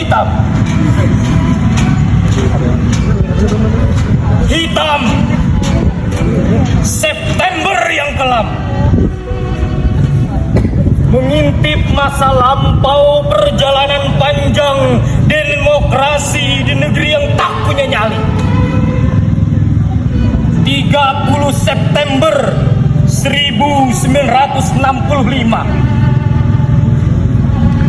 hitam. Hitam September yang kelam, mengintip masa lampau perjalanan panjang demokrasi di negeri yang tak punya nyali. 30 September 1965,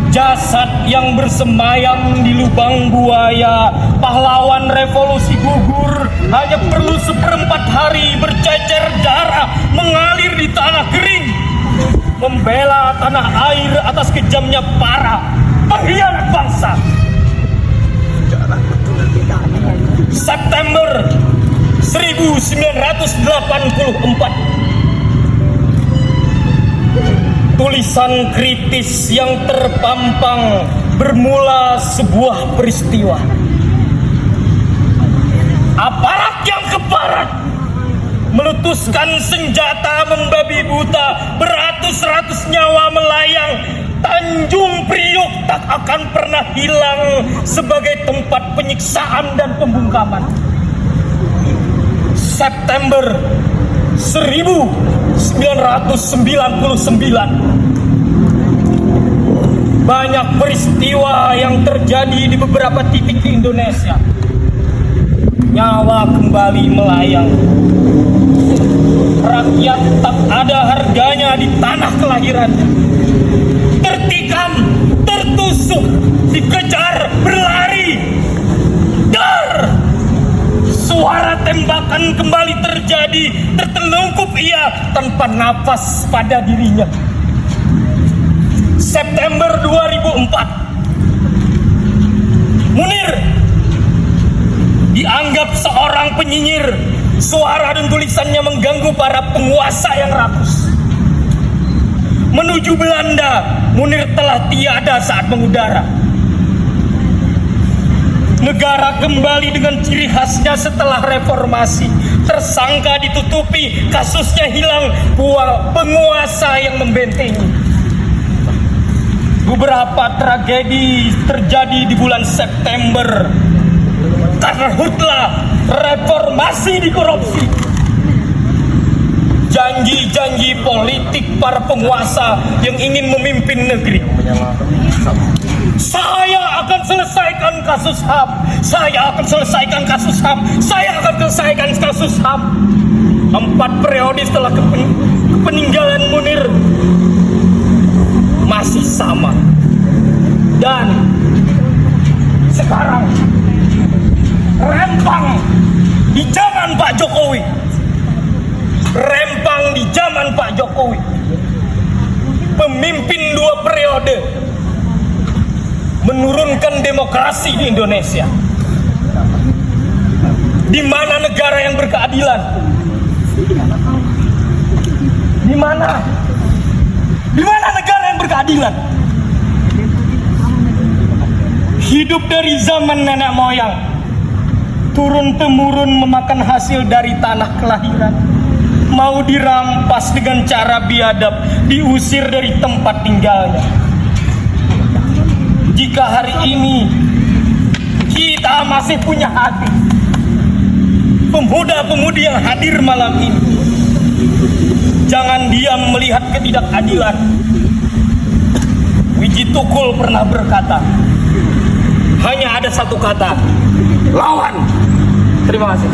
jasad yang bersemayam di lubang buaya pahlawan revolusi gugur hanya perlu seperempat hari bercecer darah mengalir di tanah kering, membela tanah air atas kejamnya para pengkhianat bangsa. September 1984, tulisan kritis yang terpampang bermula sebuah peristiwa. Aparat yang keparat meletuskan senjata membabi buta, beratus-ratus nyawa melayang. Tanjung Priok tak akan pernah hilang sebagai tempat penyiksaan dan pembungkaman. September 1999, banyak peristiwa yang terjadi di beberapa titik di Indonesia. Nyawa kembali melayang. Rakyat tak ada harganya di tanah kelahirannya. Tertikam, tertusuk, dikejar, berlari. Dar! Suara tembakan kembali terjadi, tertelungkup ia tanpa napas pada dirinya. September 2004, Munir dianggap seorang penyinyir. Suara dan tulisannya mengganggu para penguasa yang rakus. Menuju Belanda, Munir telah tiada saat mengudara. Negara kembali dengan ciri khasnya setelah reformasi. Tersangka ditutupi, kasusnya hilang, penguasa yang membentengi. Beberapa tragedi terjadi di bulan September. Karhutlah reformasi dikorupsi. Janji-janji politik para penguasa yang ingin memimpin negeri. Saya akan selesaikan kasus HAM. Saya akan selesaikan kasus HAM. Saya akan selesaikan kasus HAM. 4 periode setelah kepeninggalan Munir masih sama. Dan sekarang rempang di zaman Pak Jokowi. Rempang di zaman Pak Jokowi. Pemimpin 2 periode menurunkan demokrasi di Indonesia. Di mana negara yang berkeadilan? Di mana negara yang berkeadilan? Hidup dari zaman nenek moyang, turun temurun memakan hasil dari tanah kelahiran, mau dirampas dengan cara biadab, diusir dari tempat tinggalnya. Jika hari ini kita masih punya hati, pemuda-pemudi yang hadir malam ini, jangan diam melihat ketidakadilan. Wiji Tukul pernah berkata, hanya ada satu kata, lawan. Terima kasih.